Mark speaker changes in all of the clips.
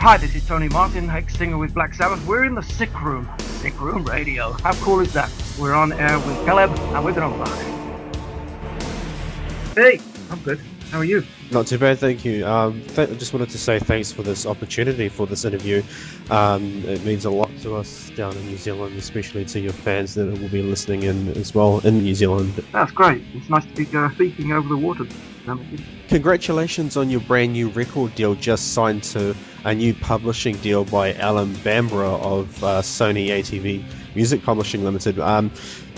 Speaker 1: Hi, this is Tony Martin, ex-singer with Black Sabbath. We're in the Sick Room Radio. How cool is that? We're on air with Caleb, and we're going to rock. Hey, I'm good. How are you?
Speaker 2: Not too bad, thank you. I just wanted to say thanks for this opportunity for this interview. It means a lot to us down in New Zealand, especially to your fans that will be listening in as well in New Zealand.
Speaker 1: That's great. It's nice to be speaking over the water.
Speaker 2: Congratulations on your brand new record deal, just signed to a new publishing deal by Alan Bamborough of Sony ATV Music Publishing Limited.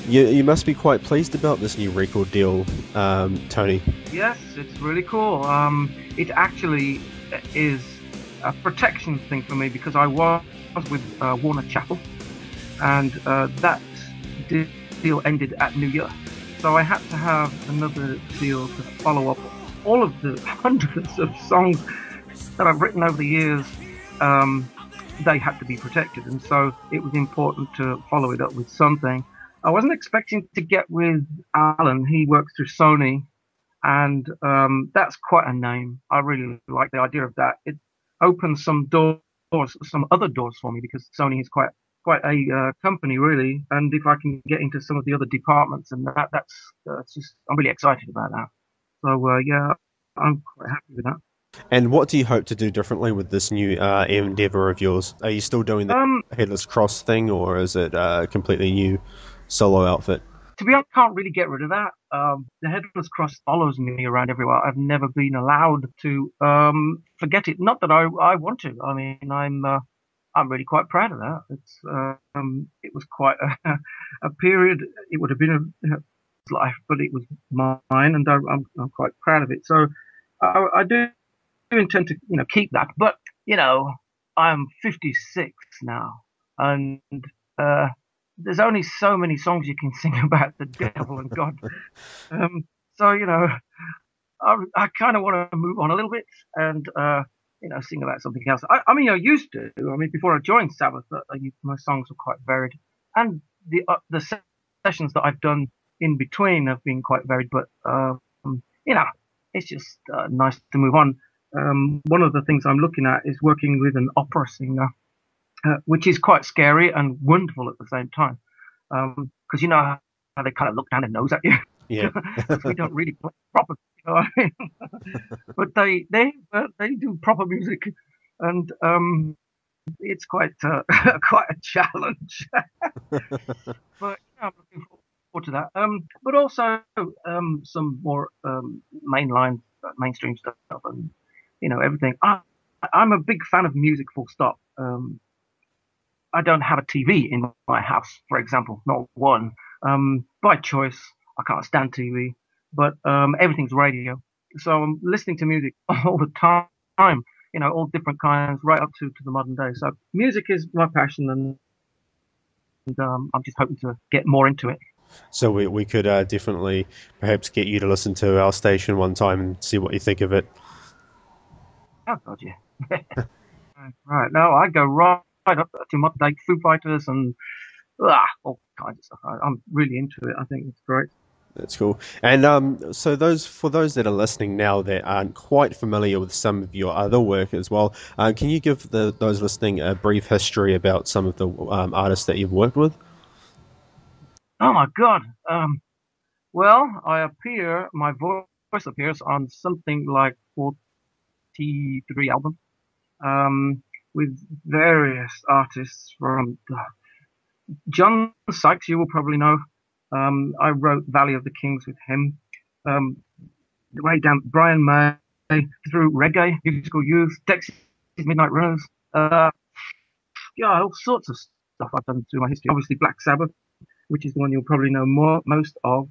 Speaker 2: You must be quite pleased about this new record deal, Tony.
Speaker 1: Yes, it's really cool. It actually is a protection thing for me because I was with Warner Chappell, and that deal ended at New Year. So I had to have another deal to follow up all of the hundreds of songs that I've written over the years. They had to be protected, and so it was important to follow it up with something. I wasn't expecting to get with Alan. He works through Sony, and that's quite a name. I really like the idea of that. It opens some doors, some other doors for me, because Sony is quite a company, really. And if I can get into some of the other departments, and that's just, I'm really excited about that. So yeah, I'm quite happy with that.
Speaker 2: And what do you hope to do differently with this new endeavor of yours? Are you still doing the Headless Cross thing, or is it a completely new solo outfit?
Speaker 1: To be honest, I can't really get rid of that. The Headless Cross follows me around everywhere. I've never been allowed to forget it. Not that I want to. I mean, I'm really quite proud of that. It was quite a period. It would have been a life, but it was mine, and I'm quite proud of it. So I do intend to keep that. But I'm 56 now, and there's only so many songs you can sing about the devil and God. So I kind of want to move on a little bit and sing about something else. I mean, I used to. I mean, before I joined Sabbath, my songs were quite varied, and the sessions that I've done in between have been quite varied. But it's just nice to move on. One of the things I'm looking at is working with an opera singer, which is quite scary and wonderful at the same time, because you know how they kind of look down their nose at you.
Speaker 2: Yeah.
Speaker 1: We don't really play proper, but they do proper music, and it's quite quite a challenge. But I'm looking forward to that. But also some more mainstream stuff, and everything. I'm a big fan of music, full stop. I don't have a TV in my house, for example, not one. By choice, I can't stand TV, but everything's radio. So I'm listening to music all the time, all different kinds, right up to the modern day. So music is my passion, and I'm just hoping to get more into it.
Speaker 2: So we could definitely perhaps get you to listen to our station one time and see what you think of it.
Speaker 1: Oh, God, yeah. Right, now I go right up to modern day Foo Fighters and all kinds of stuff. I'm really into it. I think it's great.
Speaker 2: That's cool. And so for those that are listening now that aren't quite familiar with some of your other work as well, can you give those listening a brief history about some of the artists that you've worked with?
Speaker 1: Oh my God. Well, my voice appears on something like 43 albums, with various artists from John Sykes, you will probably know. I wrote Valley of the Kings with him. The way down Brian May, through Reggae, Musical Youth, Dexys Midnight Runners. All sorts of stuff I've done through my history. Obviously Black Sabbath, which is the one you'll probably know most of.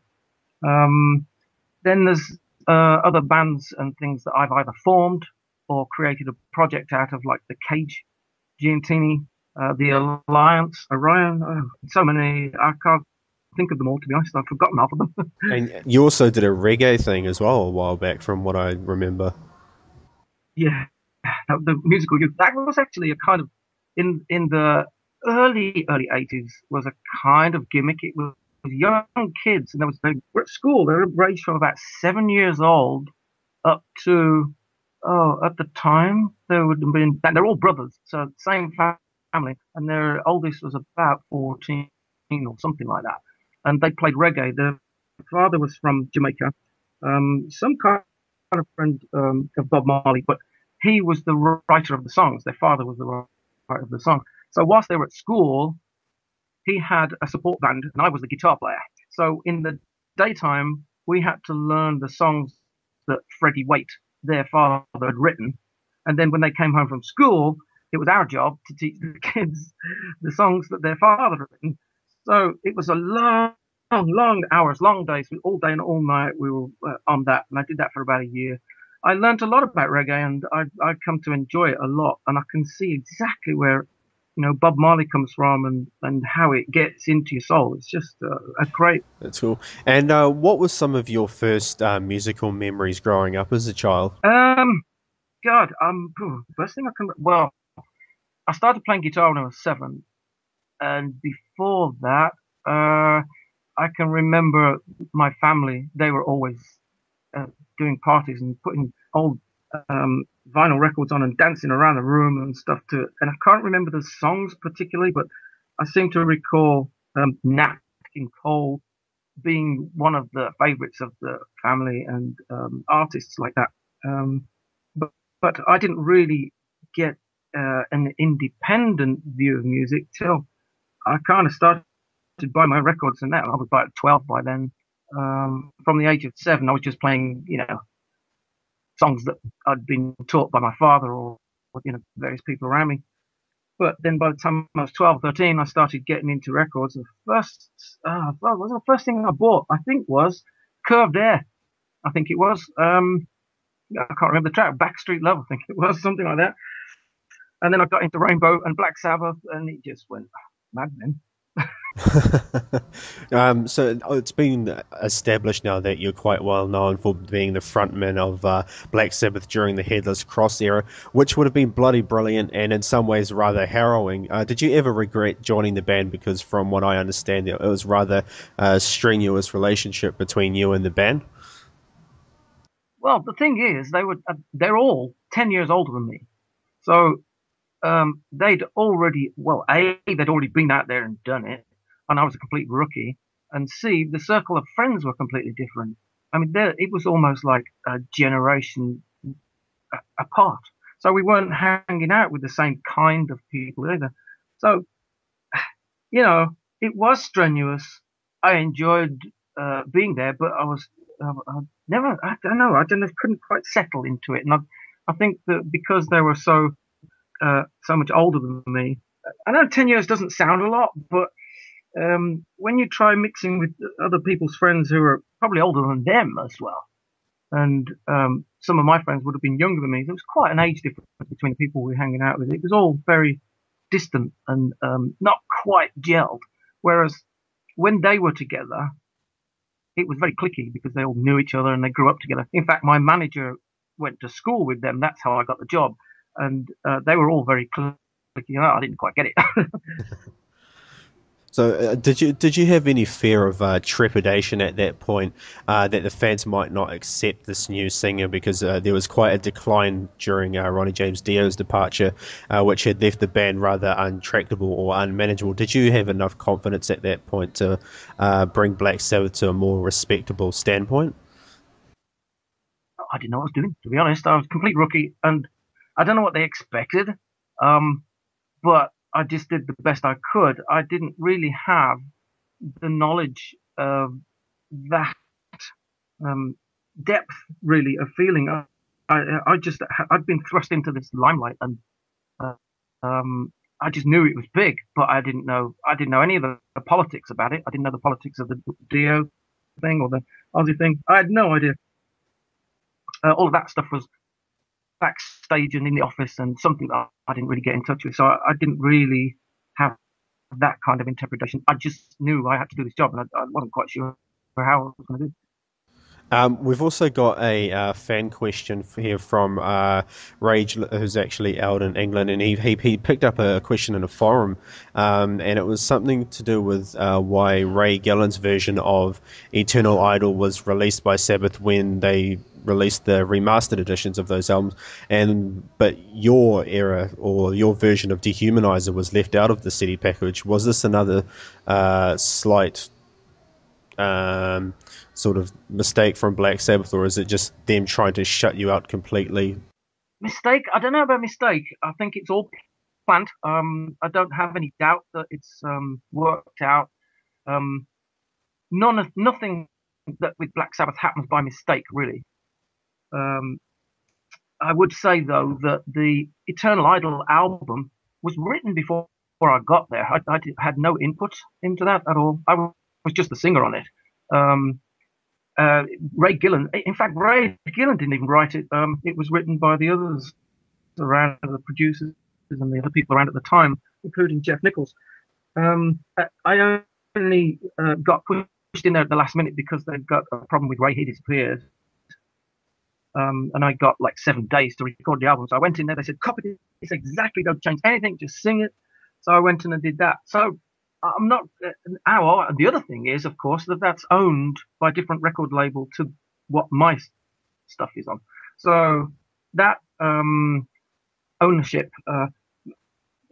Speaker 1: Then there's other bands and things that I've either formed or created a project out of, like the Cage, Giuntini, the Alliance, Orion. So many, I can't think of them all, to be honest. I've forgotten half of them.
Speaker 2: And you also did a reggae thing as well a while back, from what I remember.
Speaker 1: Yeah, the Musical Youth. That was actually a kind of, in the early 80s, was a kind of gimmick. It was young kids, and they were at school. They were ranged from about 7 years old up to Oh, at the time, there would have been, and they're all brothers, so same family, and their oldest was about 14 or something like that. And they played reggae. Their father was from Jamaica, some kind of friend of Bob Marley, but he was the writer of the songs. Their father was the writer of the song. So whilst they were at school, he had a support band, and I was the guitar player. So in the daytime, we had to learn the songs that Freddie Waite, their father, had written. And then when they came home from school, it was our job to teach the kids the songs that their father had written. So it was a long hours, long days, all day and all night. We were on that, and I did that for about a year. I learned a lot about reggae, and I've come to enjoy it a lot. And I can see exactly where Bob Marley comes from and how it gets into your soul. It's just a great.
Speaker 2: That's cool. And what was some of your first musical memories growing up as a child?
Speaker 1: God, first thing I can. Well, I started playing guitar when I was 7, and before that, I can remember my family. They were always doing parties and putting old vinyl records on and dancing around the room and stuff to it. And I can't remember the songs particularly, but I seem to recall Nat King Cole being one of the favorites of the family and artists like that. But I didn't really get an independent view of music till I kind of started to buy my records and that. I was about 12 by then. From the age of 7, I was just playing, songs that I'd been taught by my father or various people around me. But then by the time I was 12, 13, I started getting into records. The first, what was the first thing I bought? I think was Curved Air. I think it was. I can't remember the track. Backstreet Love, I think it was, something like that. And then I got into Rainbow and Black Sabbath, and it just went mad then.
Speaker 2: So it's been established now that you're quite well known for being the frontman of Black Sabbath during the Headless Cross era, which would have been bloody brilliant and in some ways rather harrowing. Did you ever regret joining the band? Because from what I understand, it was rather a strenuous relationship between you and the band.
Speaker 1: Well, the thing is, they're all 10 years older than me. So they'd already been out there and done it, and I was a complete rookie. And C, the circle of friends were completely different. I mean, it was almost like a generation apart. So we weren't hanging out with the same kind of people either. So, it was strenuous. I enjoyed being there, but I don't know, couldn't quite settle into it. And I think that because they were so much older than me, I know 10 years doesn't sound a lot, but when you try mixing with other people's friends who are probably older than them as well, and some of my friends would have been younger than me, there was quite an age difference between the people we were hanging out with. It was all very distant and not quite gelled. Whereas when they were together, it was very cliquey because they all knew each other and they grew up together. In fact, my manager went to school with them. That's how I got the job. And they were all very cliquey. I didn't quite get it.
Speaker 2: So did you have any fear of trepidation at that point that the fans might not accept this new singer because there was quite a decline during Ronnie James Dio's departure, which had left the band rather untractable or unmanageable? Did you have enough confidence at that point to bring Black Sabbath to a more respectable standpoint?
Speaker 1: I didn't know what I was doing, to be honest. I was a complete rookie, and I don't know what they expected, but I just did the best I could. I didn't really have the knowledge of that depth, really, of feeling. I'd been thrust into this limelight, and I just knew it was big, but I didn't know any of the politics about it. I didn't know the politics of the Dio thing or the Ozzy thing. I had no idea. All of that stuff was backstage and in the office, and something that I didn't really get in touch with. So I didn't really have that kind of interpretation. I just knew I had to do this job, and I wasn't quite sure how I was going to do it.
Speaker 2: We've also got a fan question here from Rage, who's actually out in England, and he picked up a question in a forum, and it was something to do with why Ray Gillen's version of Eternal Idol was released by Sabbath when they released the remastered editions of those albums, but your era or your version of Dehumanizer was left out of the CD package. Was this another slight sort of mistake from Black Sabbath, or is it just them trying to shut you out completely?
Speaker 1: Mistake? I don't know about mistake. I think it's all planned. I don't have any doubt that it's worked out. Nothing that with Black Sabbath happens by mistake, really. I would say though that the Eternal Idol album was written before I got there. I had no input into that at all. I was just the singer on it. Ray Gillen, in fact, Ray Gillen didn't even write it. It was written by the others around, the producers and the other people around at the time, including Jeff Nichols. I only got pushed in there at the last minute because they've got a problem with Ray. He disappeared. And I got like 7 days to record the album. So I went in there, they said, copy this exactly, don't change anything, just sing it. So I went in and did that. So I'm not, the other thing is, of course, that's owned by a different record label to what my stuff is on. So that ownership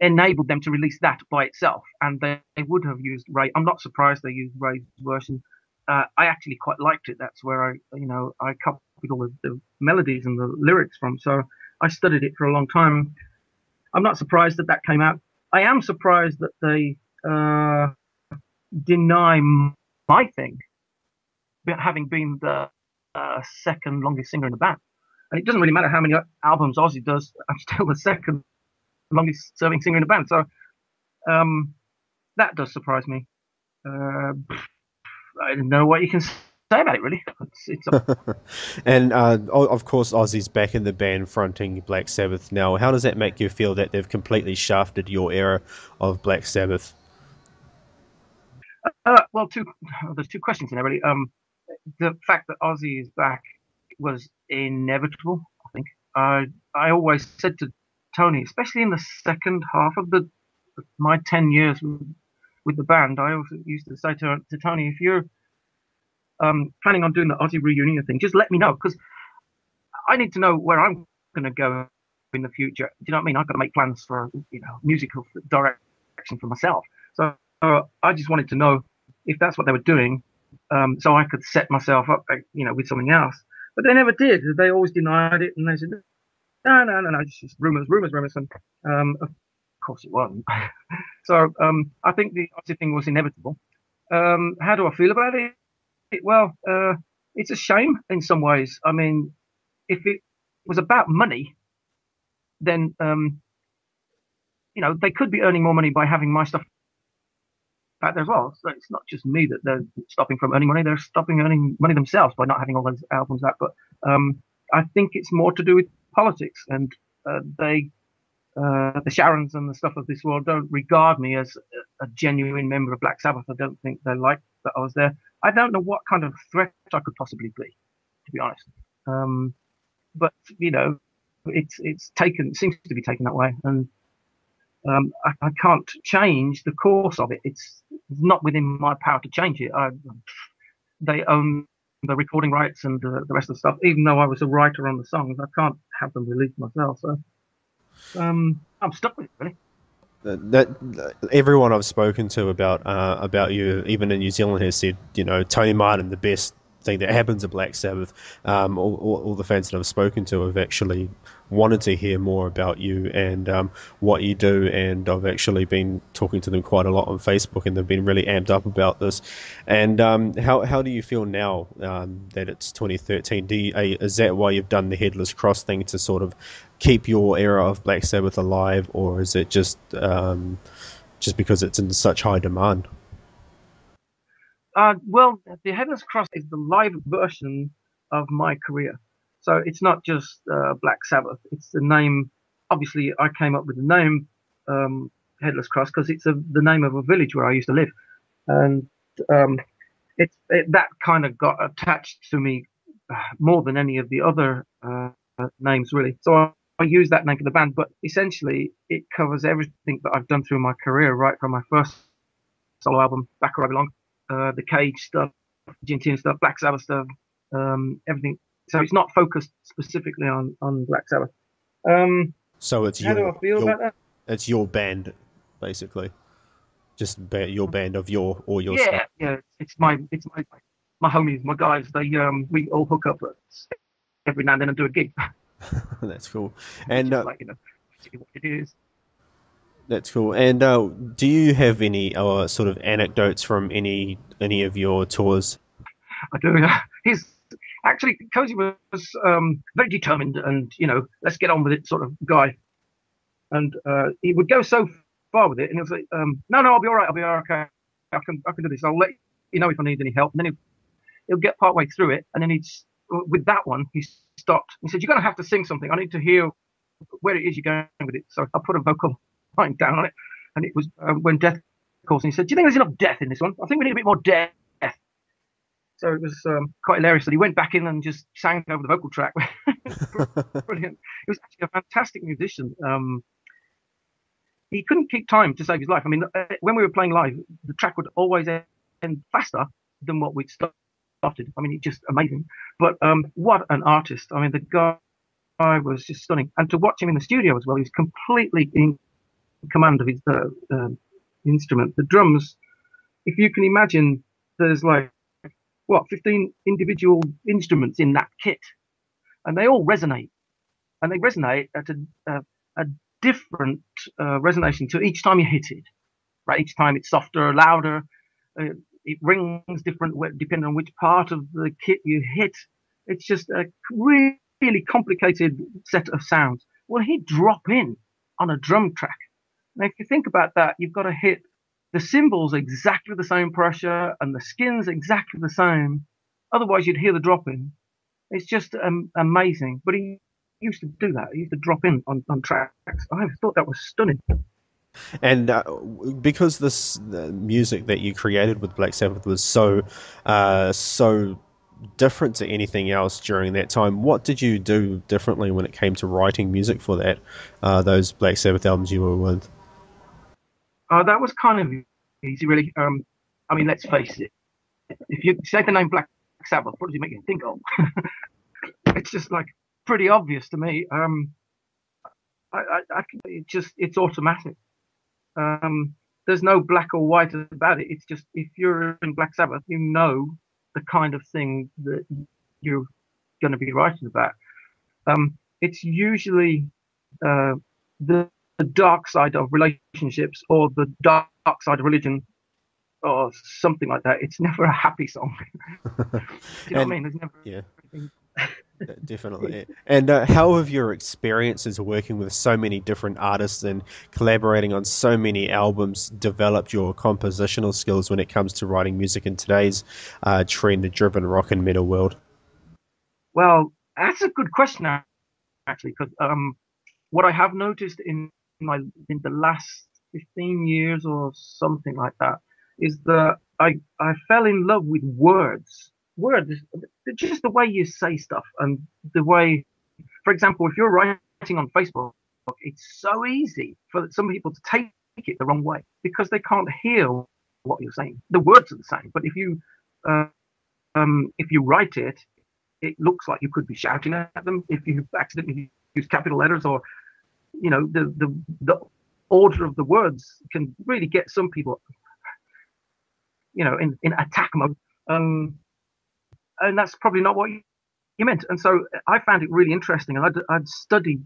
Speaker 1: enabled them to release that by itself. And they would have used Ray. I'm not surprised they used Ray's version. I actually quite liked it. That's where I copied all the melodies and the lyrics from. So I studied it for a long time. I'm not surprised that came out. I am surprised that they deny my thing, having been the second longest singer in the band. And it doesn't really matter how many albums Ozzy does. I'm still the second longest serving singer in the band. So that does surprise me. I don't know what you can say about it, really. It's
Speaker 2: And of course, Ozzy's back in the band fronting Black Sabbath now. How does that make you feel that they've completely shafted your era of Black Sabbath?
Speaker 1: Well, there's two questions in there, really. The fact that Ozzy is back was inevitable, I think. I always said to Tony, especially in the second half of my 10 years with the band, I also used to say to Tony, if you're planning on doing the Ozzy reunion thing, just let me know, because I need to know where I'm going to go in the future. Do you know what I mean? I've got to make plans for musical direction for myself. So I just wanted to know if that's what they were doing, so I could set myself up, with something else. But they never did. They always denied it, and they said, no, it's just rumors, and of course it wasn't. So I think the Ozzy thing was inevitable. How do I feel about it? Well, it's a shame in some ways. I mean, if it was about money, then they could be earning more money by having my stuff out there as well. So it's not just me that they're stopping from earning money; they're stopping earning money themselves by not having all those albums out. But I think it's more to do with politics, and the Sharons and the stuff of this world don't regard me as a genuine member of Black Sabbath. I don't think they like that I was there. I don't know what kind of threat I could possibly be, to be honest. But it's seems to be taken that way, and I can't change the course of it. It's not within my power to change it. They own the recording rights and the rest of the stuff. Even though I was a writer on the songs, I can't have them released myself. So I'm stuck with it, really.
Speaker 2: That everyone I've spoken to about you, even in New Zealand, has said, Tony Martin, the best thing that happens at Black Sabbath. All the fans that I've spoken to have actually wanted to hear more about you and what you do, and I've actually been talking to them quite a lot on Facebook, and they've been really amped up about this. And how do you feel now that it's 2013? Is that why you've done the Headless Cross thing, to sort of keep your era of Black Sabbath alive, or is it just because it's in such high demand?
Speaker 1: Well, the Headless Cross is the live version of my career. So it's not just Black Sabbath. It's the name. Obviously, I came up with the name Headless Cross because it's the name of a village where I used to live. And that kind of got attached to me more than any of the other names, really. So I use that name for the band. But essentially, it covers everything that I've done through my career, right from my first solo album, Back Where I Belong, the Cage stuff, Giuntini stuff, Black Sabbath stuff, everything So it's not focused specifically on Black Sabbath. Um,
Speaker 2: So it's
Speaker 1: how do I feel about that?
Speaker 2: it's your band, basically, just your band of your stuff.
Speaker 1: Yeah. It's my homies, my guys. We all hook up every now and then and do a gig.
Speaker 2: That's cool.
Speaker 1: Which
Speaker 2: And
Speaker 1: is like, see what it is.
Speaker 2: that's cool. And do you have any sort of anecdotes from any of your tours?
Speaker 1: I do. He's actually Cozy was very determined and let's get on with it sort of guy. And he would go so far with it, and he was like, no, I'll be all right. I'll be okay. I can do this. I'll let you know if I need any help. And then he'll get part way through it, and then with that one he stopped. He said, "You're gonna have to sing something. I need to hear where it is you're going with it." So I put a vocal line down on it, and it was when death calls. And he said, "Do you think there's enough death in this one? I think we need a bit more death." So it was quite hilarious that he went back in and just sang over the vocal track. Brilliant. He was actually a fantastic musician. He couldn't keep time to save his life. I mean, when we were playing live, the track would always end faster than what we'd started. I mean, it's just amazing. But what an artist. I mean, the guy was just stunning. And to watch him in the studio as well, he was completely in command of his instrument. The drums, if you can imagine, there's 15 individual instruments in that kit. And they all resonate. And they resonate at a different resonation to each time you hit it, right? Each time it's softer or louder. It rings different depending on which part of the kit you hit. It's just a really complicated set of sounds. Well, he'd drop in on a drum track. Now, if you think about that, you've got to hit the cymbals exactly the same pressure and the skins exactly the same. Otherwise, you'd hear the drop in. It's just amazing. But he used to do that. He used to drop in on tracks. I thought that was stunning.
Speaker 2: And because the music that you created with Black Sabbath was so different to anything else during that time, what did you do differently when it came to writing music for those Black Sabbath albums you were with?
Speaker 1: That was kind of easy, really. I mean, let's face it. If you say the name Black Sabbath, what does it make you think of? It's just pretty obvious to me. It's automatic. There's no black or white about it. It's just, if you're in Black Sabbath, you know the kind of thing that you're going to be writing about. It's usually the dark side of relationships or the dark side of religion or something like that. It's never a happy song. Do you know what I mean? There's never anything.
Speaker 2: Definitely. And how have your experiences working with so many different artists and collaborating on so many albums developed your compositional skills when it comes to writing music in today's trend-driven rock and metal world?
Speaker 1: Well, that's a good question, actually, because what I have noticed in the last 15 years or something like that is that I fell in love with words, just the way you say stuff, and the way, for example, if you're writing on Facebook, it's so easy for some people to take it the wrong way because they can't hear what you're saying. The words are the same, but if you write it, it looks like you could be shouting at them if you accidentally use capital letters, or the order of the words can really get some people in attack mode. And that's probably not what you meant. And so I found it really interesting. And I'd study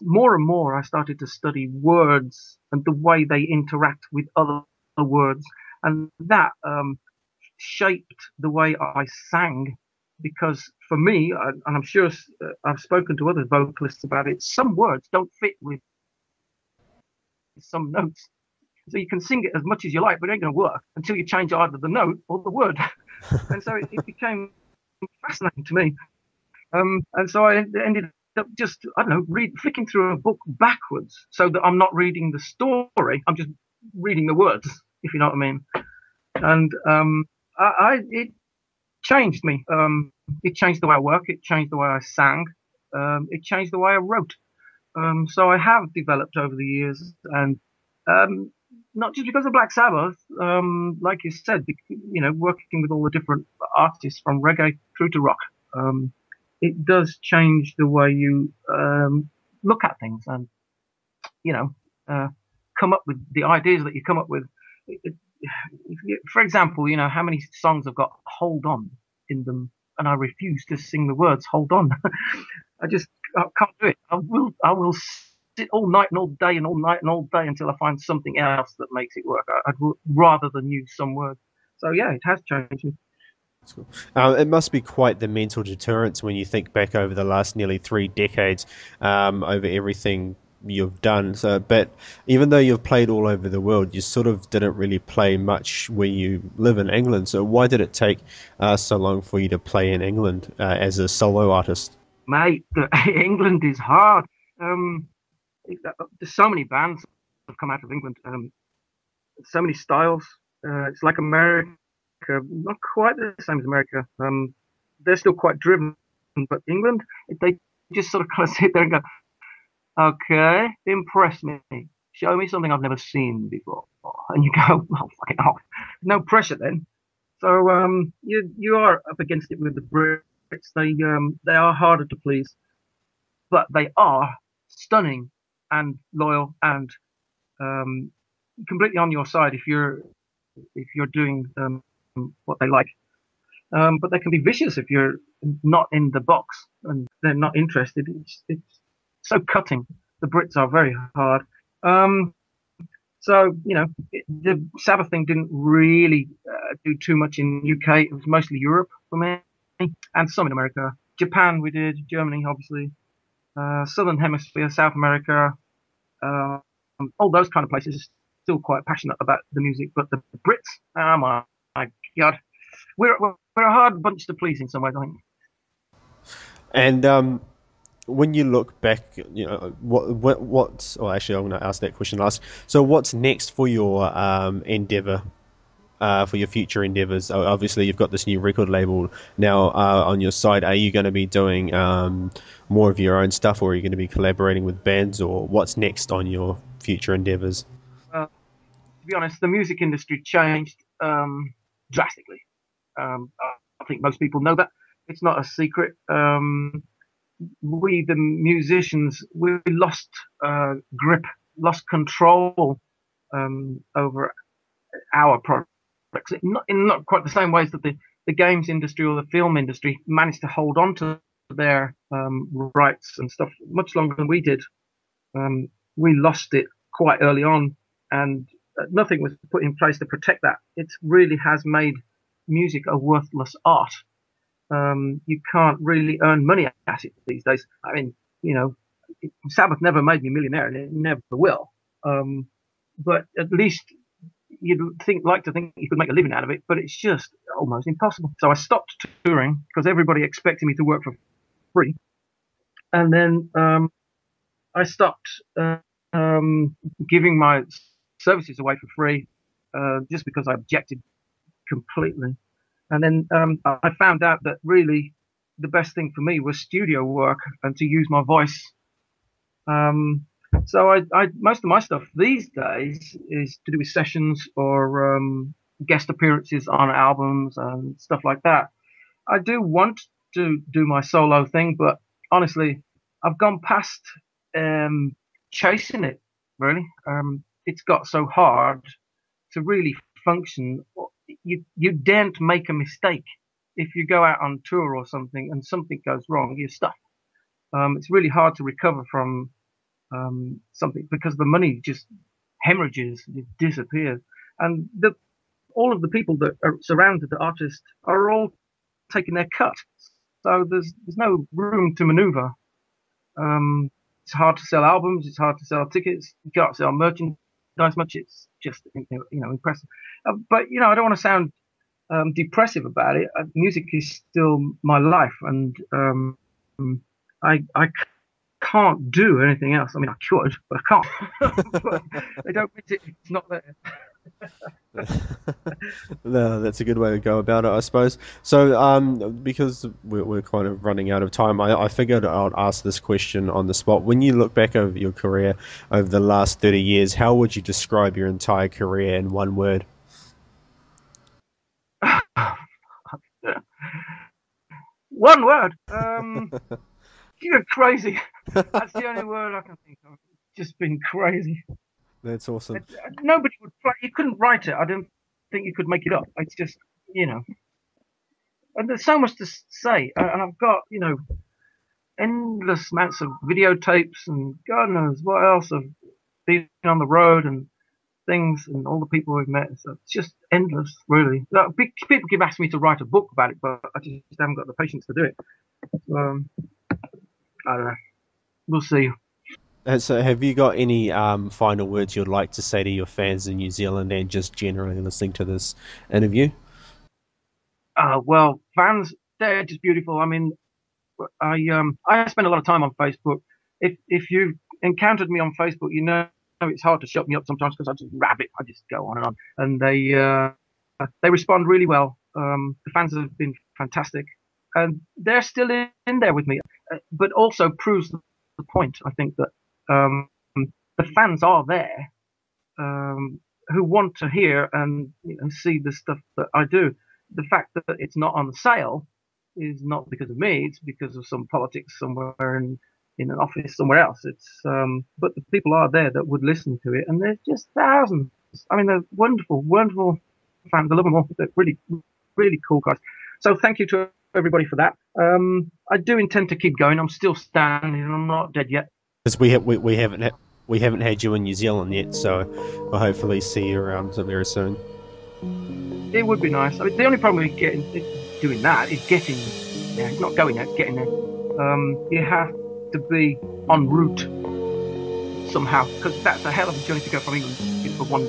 Speaker 1: more and more. I started to study words and the way they interact with other words. And that shaped the way I sang. Because for me, and I'm sure I've spoken to other vocalists about it, some words don't fit with some notes. So you can sing it as much as you like, but it ain't going to work until you change either the note or the word. And so it became fascinating to me. And so I ended up just, I don't know, flicking through a book backwards so that I'm not reading the story. I'm just reading the words, if you know what I mean. And it changed me. It changed the way I work. It changed the way I sang. It changed the way I wrote. So I have developed over the years, and not just because of Black Sabbath, like you said, working with all the different artists from reggae through to rock. it does change the way you look at things, and you know, come up with the ideas that you come up with. It, for example, how many songs have got "hold on" in them, and I refuse to sing the words "hold on." I can't do it. I will sit all night and all day and all night and all day until I find something else that makes it work. I'd rather than use some words. So yeah, it has changed.
Speaker 2: Cool. It must be quite the mental deterrence when you think back over the last nearly 3 decades, over everything you've done. So, but even though you've played all over the world, you sort of didn't really play much where you live in England. So why did it take so long for you to play in England as a solo artist?
Speaker 1: Mate, England is hard. There's so many bands that have come out of England. So many styles. It's like America, not quite the same as America. They're still quite driven, but England, they just sort of kind of sit there and go, okay, impress me. Show me something I've never seen before. And you go, well, fucking off. No pressure then. So you are up against it with the Brits. They are harder to please, but they are stunning and loyal and completely on your side if you're doing what they like. But they can be vicious if you're not in the box and they're not interested. It's so cutting. The Brits are very hard. So the Sabbath thing didn't really do too much in UK. It was mostly Europe for me, and some in America. Japan we did, Germany obviously, Southern Hemisphere, South America, all those kind of places. Still quite passionate about the music, but the Brits, oh my God, we're a hard bunch to please in some ways, I think.
Speaker 2: And when you look back, what's? Oh, actually, I'm going to ask that question last. So, what's next for your endeavor, for your future endeavors? Obviously, you've got this new record label now on your side. Are you going to be doing more of your own stuff, or are you going to be collaborating with bands, or what's next on your future endeavors?
Speaker 1: To be honest, the music industry changed drastically. I think most people know that. It's not a secret. We, the musicians, we lost grip, lost control over our products. In not quite the same ways that the games industry or the film industry managed to hold on to their rights and stuff much longer than we did. We lost it quite early on, and nothing was put in place to protect that. It really has made music a worthless art. You can't really earn money at it these days. I mean, Sabbath never made me a millionaire, and it never will. But at least you'd like to think you could make a living out of it, but it's just almost impossible. So I stopped touring because everybody expected me to work for free, and then I stopped giving my services away for free just because I objected completely. And then I found out that really the best thing for me was studio work and to use my voice. So I most of my stuff these days is to do with sessions or guest appearances on albums and stuff like that. I do want to do my solo thing, but honestly, I've gone past chasing it, really. It's got so hard to really function. You daren't make a mistake. If you go out on tour or something and something goes wrong, you're stuck. It's really hard to recover from something because the money just hemorrhages, it disappears. And all of the people that are surrounded the artist are all taking their cut. So there's no room to maneuver. It's hard to sell albums. It's hard to sell tickets. You can't sell merchandise much. It's just impressive. But I don't want to sound depressive about it. Music is still my life, and I can't do anything else. I mean, I could, but I can't. But I don't. It's not there.
Speaker 2: No, that's a good way to go about it, I suppose. So, because we're kind of running out of time, I figured I'd ask this question on the spot. When you look back over your career over the last 30 years, how would you describe your entire career in one word?
Speaker 1: One word. You're crazy. That's the only word I can think of. Just been crazy.
Speaker 2: That's awesome.
Speaker 1: Nobody would. You couldn't write it. I don't think you could make it up. It's just, you know. And there's so much to say, and I've got, you know, endless amounts of videotapes and God knows what else of being on the road and things and all the people we've met. So it's just endless, really. People keep asking me to write a book about it, but I just haven't got the patience to do it. I don't know. We'll see.
Speaker 2: So have you got any final words you'd like to say to your fans in New Zealand and just generally listening to this interview?
Speaker 1: Well, fans, they're just beautiful. I mean, I spend a lot of time on Facebook. If you've encountered me on Facebook, you know it's hard to shut me up sometimes because I just rabbit. I just go on, and they respond really well. The fans have been fantastic, and they're still in there with me. But also proves the point. I think that the fans are there, who want to hear and see the stuff that I do. The fact that it's not on sale is not because of me; it's because of some politics somewhere in an office somewhere else. It's but the people are there that would listen to it, and there's just thousands. I mean, they're wonderful, wonderful fans. I love them all. They're really, really cool guys. So thank you to everybody for that. I do intend to keep going. I'm still standing, and I'm not dead yet.
Speaker 2: Because we haven't had you in New Zealand yet, so we'll hopefully see you around very soon.
Speaker 1: It would be nice. I mean, the only problem with doing that is getting there. It's not going there, it's getting there. You have to be en route somehow, because that's a hell of a journey to go from England for one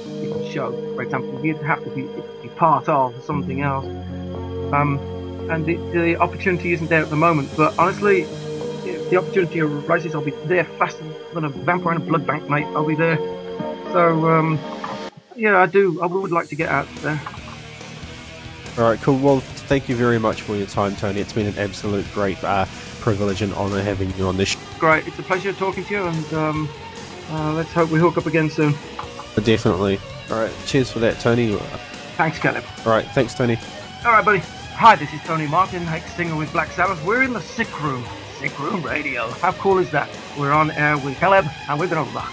Speaker 1: show, for example. You'd have to be part of something else. And the opportunity isn't there at the moment, but honestly, if the opportunity arises, I'll be there faster than a vampire in a blood bank, mate. I'll be there. So, yeah, I would like to get out there.
Speaker 2: Alright, cool. Well, thank you very much for your time, Tony. It's been an absolute great privilege and honour having you on this show.
Speaker 1: Great. It's a pleasure talking to you, and let's hope we hook up again soon.
Speaker 2: Definitely. Alright, cheers for that, Tony.
Speaker 1: Thanks, Caleb.
Speaker 2: Alright, thanks, Tony.
Speaker 1: Alright, buddy. Hi, this is Tony Martin, ex-singer with Black Sabbath. We're in the Sick Room. Sick Room Radio. How cool is that? We're on air with Caleb, and we're going to rock.